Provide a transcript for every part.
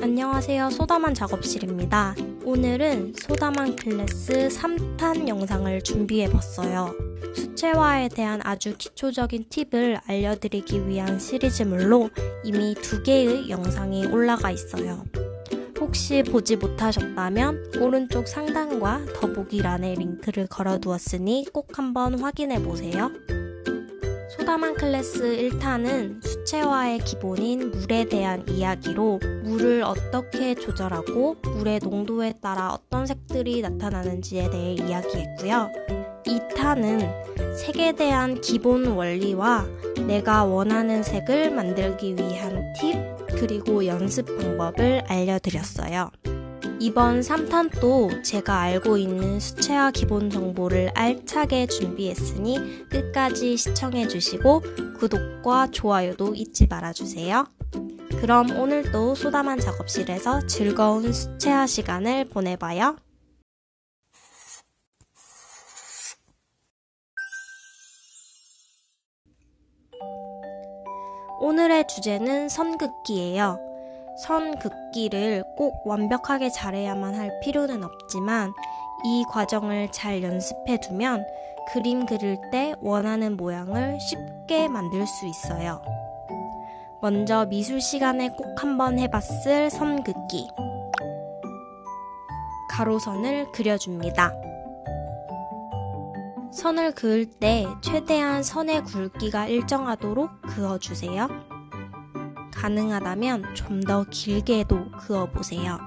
안녕하세요. 소다만 작업실입니다. 오늘은 소다만 클래스 3탄 영상을 준비해봤어요. 수채화에 대한 아주 기초적인 팁을 알려드리기 위한 시리즈물로 이미 2개의 영상이 올라가 있어요. 혹시 보지 못하셨다면 오른쪽 상단과 더보기란에 링크를 걸어두었으니 꼭 한번 확인해보세요. 소다만 클래스 1탄은 수채화의 기본인 물에 대한 이야기로 물을 어떻게 조절하고 물의 농도에 따라 어떤 색들이 나타나는지에 대해 이야기했고요. 2탄은 색에 대한 기본 원리와 내가 원하는 색을 만들기 위한 팁, 그리고 연습 방법을 알려드렸어요. 이번 3탄도 제가 알고 있는 수채화 기본 정보를 알차게 준비했으니 끝까지 시청해주시고 구독과 좋아요도 잊지 말아주세요. 그럼 오늘도 소다만 작업실에서 즐거운 수채화 시간을 보내봐요. 오늘의 주제는 선긋기예요. 선 긋기를 꼭 완벽하게 잘해야만 할 필요는 없지만 이 과정을 잘 연습해두면 그림 그릴 때 원하는 모양을 쉽게 만들 수 있어요. 먼저 미술 시간에 꼭 한번 해봤을 선 긋기. 가로선을 그려줍니다. 선을 그을 때 최대한 선의 굵기가 일정하도록 그어주세요. 가능하다면 좀 더 길게도 그어보세요.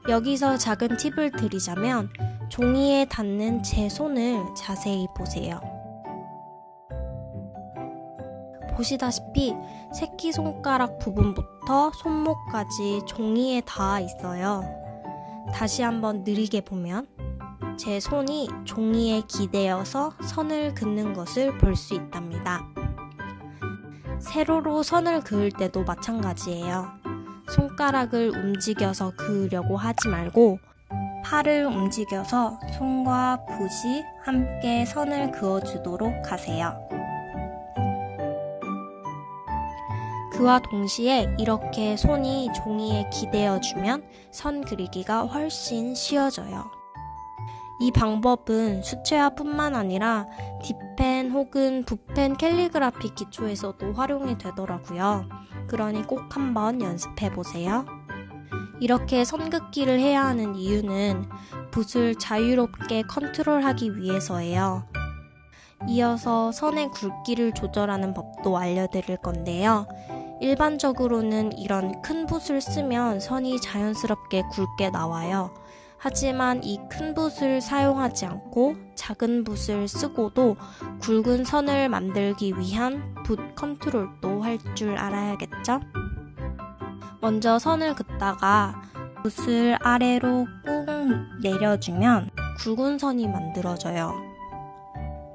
여기서 작은 팁을 드리자면 종이에 닿는 제 손을 자세히 보세요. 보시다시피 새끼손가락 부분부터 손목까지 종이에 닿아 있어요. 다시 한번 느리게 보면 제 손이 종이에 기대어서 선을 긋는 것을 볼 수 있답니다. 세로로 선을 그을 때도 마찬가지예요. 손가락을 움직여서 그으려고 하지 말고 팔을 움직여서 손과 붓이 함께 선을 그어주도록 하세요. 그와 동시에 이렇게 손이 종이에 기대어주면 선 그리기가 훨씬 쉬워져요. 이 방법은 수채화뿐만 아니라 딥펜 혹은 붓펜 캘리그라피 기초에서도 활용이 되더라고요. 그러니 꼭 한번 연습해보세요. 이렇게 선긋기를 해야 하는 이유는 붓을 자유롭게 컨트롤하기 위해서예요. 이어서 선의 굵기를 조절하는 법도 알려드릴 건데요. 일반적으로는 이런 큰 붓을 쓰면 선이 자연스럽게 굵게 나와요. 하지만 이 큰 붓을 사용하지 않고 작은 붓을 쓰고도 굵은 선을 만들기 위한 붓 컨트롤도 할 줄 알아야겠죠? 먼저 선을 긋다가 붓을 아래로 꾹 내려주면 굵은 선이 만들어져요.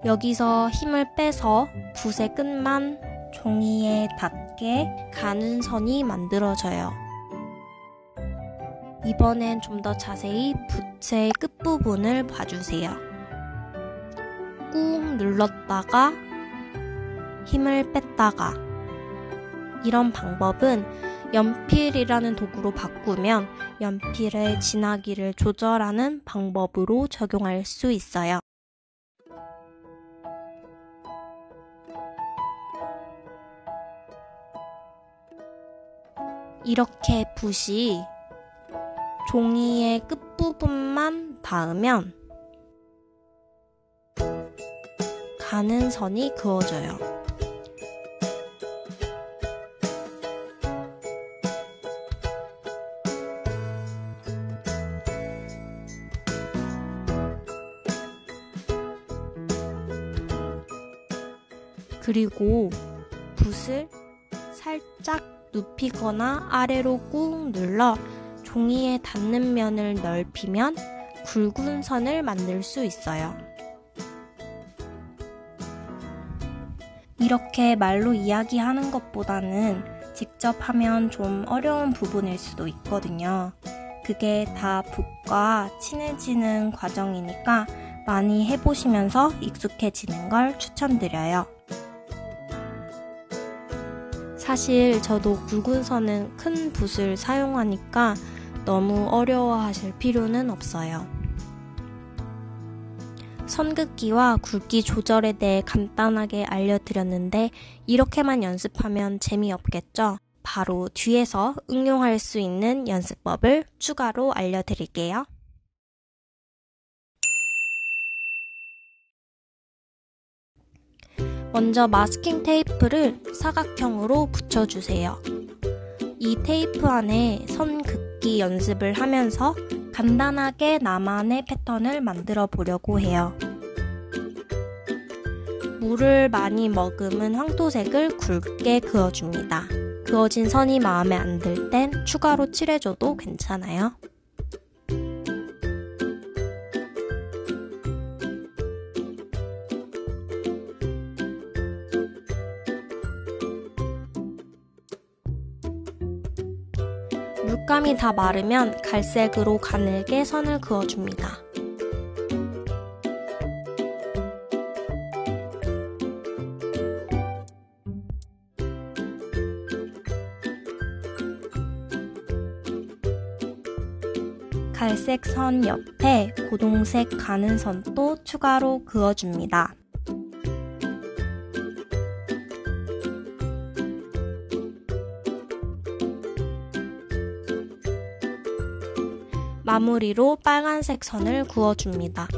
여기서 힘을 빼서 붓의 끝만 종이에 닿게 가는 선이 만들어져요. 이번엔 좀 더 자세히 붓의 끝부분을 봐주세요. 꾹 눌렀다가 힘을 뺐다가 이런 방법은 연필이라는 도구로 바꾸면 연필의 진하기를 조절하는 방법으로 적용할 수 있어요. 이렇게 붓이 종이의 끝부분만 닿으면 가는 선이 그어져요. 그리고 붓을 살짝 눕히거나 아래로 꾹 눌러 종이에 닿는 면을 넓히면 굵은 선을 만들 수 있어요. 이렇게 말로 이야기하는 것보다는 직접 하면 좀 어려운 부분일 수도 있거든요. 그게 다 붓과 친해지는 과정이니까 많이 해보시면서 익숙해지는 걸 추천드려요. 사실 저도 굵은 선은 큰 붓을 사용하니까 너무 어려워하실 필요는 없어요. 선긋기와 굵기 조절에 대해 간단하게 알려드렸는데 이렇게만 연습하면 재미없겠죠? 바로 뒤에서 응용할 수 있는 연습법을 추가로 알려드릴게요. 먼저 마스킹 테이프를 사각형으로 붙여주세요. 이 테이프 안에 선 긋기 연습을 하면서 간단하게 나만의 패턴을 만들어 보려고 해요. 물을 많이 머금은 황토색을 굵게 그어줍니다. 그어진 선이 마음에 안 들 땐 추가로 칠해줘도 괜찮아요. 물감이 다 마르면 갈색으로 가늘게 선을 그어줍니다. 갈색 선 옆에 고동색 가는 선도 추가로 그어줍니다. 마무리로 빨간색 선을 그어줍니다.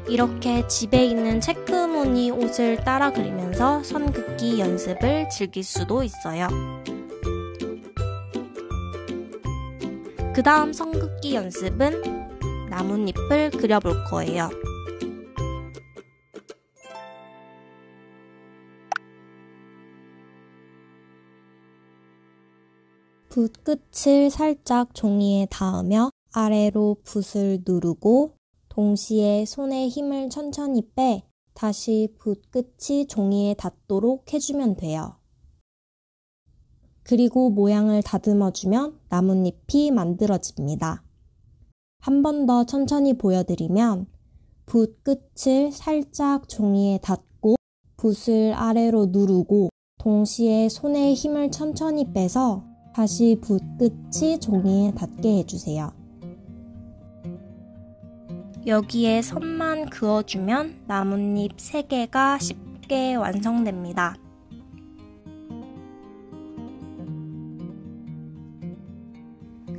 이렇게 집에 있는 체크무늬 옷을 따라 그리면서 선긋기 연습을 즐길 수도 있어요. 그 다음 선긋기 연습은 나뭇잎을 그려볼 거예요. 붓 끝을 살짝 종이에 닿으며 아래로 붓을 누르고 동시에 손에 힘을 천천히 빼 다시 붓 끝이 종이에 닿도록 해주면 돼요. 그리고 모양을 다듬어주면 나뭇잎이 만들어집니다. 한 번 더 천천히 보여드리면 붓 끝을 살짝 종이에 닿고 붓을 아래로 누르고 동시에 손에 힘을 천천히 빼서 다시 붓 끝이 종이에 닿게 해주세요. 여기에 선만 그어주면 나뭇잎 3개가 쉽게 완성됩니다.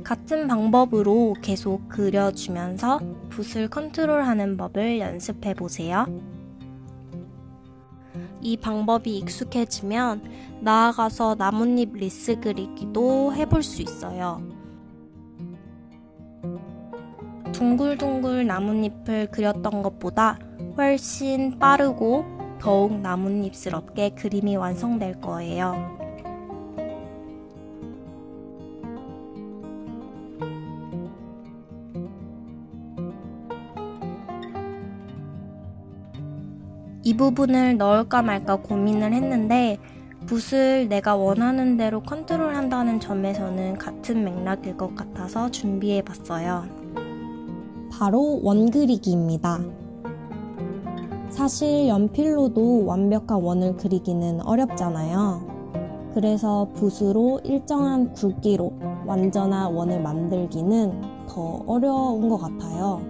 같은 방법으로 계속 그려주면서 붓을 컨트롤하는 법을 연습해보세요. 이 방법이 익숙해지면 나아가서 나뭇잎 리스 그리기도 해볼 수 있어요. 둥글둥글 나뭇잎을 그렸던 것보다 훨씬 빠르고 더욱 나뭇잎스럽게 그림이 완성될 거예요. 이 부분을 넣을까 말까 고민을 했는데 붓을 내가 원하는 대로 컨트롤한다는 점에서는 같은 맥락일 것 같아서 준비해봤어요. 바로 원그리기입니다. 사실 연필로도 완벽한 원을 그리기는 어렵잖아요. 그래서 붓으로 일정한 굵기로 완전한 원을 만들기는 더 어려운 것 같아요.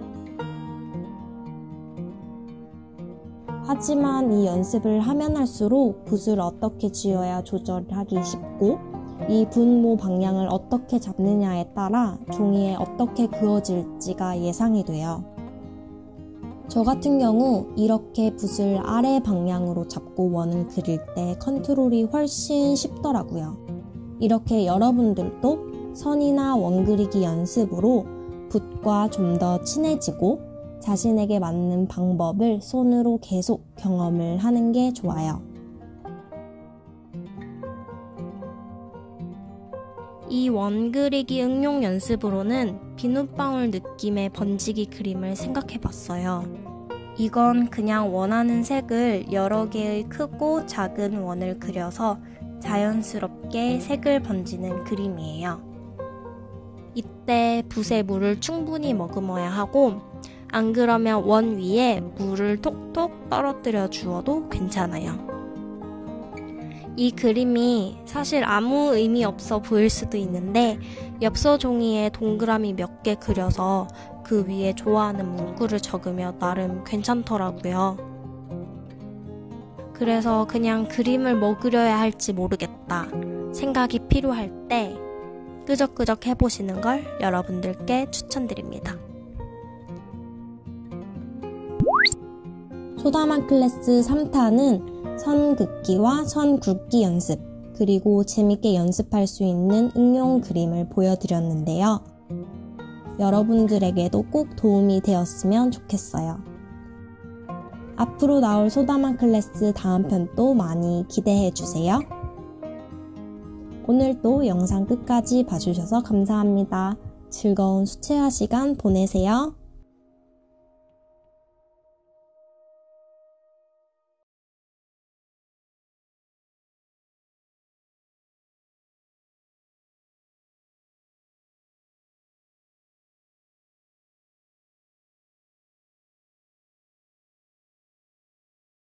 하지만 이 연습을 하면 할수록 붓을 어떻게 쥐어야 조절하기 쉽고 이 분모 방향을 어떻게 잡느냐에 따라 종이에 어떻게 그어질지가 예상이 돼요. 저 같은 경우 이렇게 붓을 아래 방향으로 잡고 원을 그릴 때 컨트롤이 훨씬 쉽더라고요. 이렇게 여러분들도 선이나 원 그리기 연습으로 붓과 좀 더 친해지고 자신에게 맞는 방법을 손으로 계속 경험을 하는 게 좋아요. 이 원 그리기 응용 연습으로는 비눗방울 느낌의 번지기 그림을 생각해봤어요. 이건 그냥 원하는 색을 여러 개의 크고 작은 원을 그려서 자연스럽게 색을 번지는 그림이에요. 이때 붓에 물을 충분히 머금어야 하고 안 그러면 원 위에 물을 톡톡 떨어뜨려 주어도 괜찮아요. 이 그림이 사실 아무 의미 없어 보일 수도 있는데 엽서 종이에 동그라미 몇 개 그려서 그 위에 좋아하는 문구를 적으면 나름 괜찮더라고요. 그래서 그냥 그림을 뭐 그려야 할지 모르겠다 생각이 필요할 때 끄적끄적 해보시는 걸 여러분들께 추천드립니다. 소다만 클래스 3탄은 선 긋기와 선 굵기 연습, 그리고 재밌게 연습할 수 있는 응용 그림을 보여드렸는데요. 여러분들에게도 꼭 도움이 되었으면 좋겠어요. 앞으로 나올 소다만 클래스 다음 편도 많이 기대해주세요. 오늘도 영상 끝까지 봐주셔서 감사합니다. 즐거운 수채화 시간 보내세요.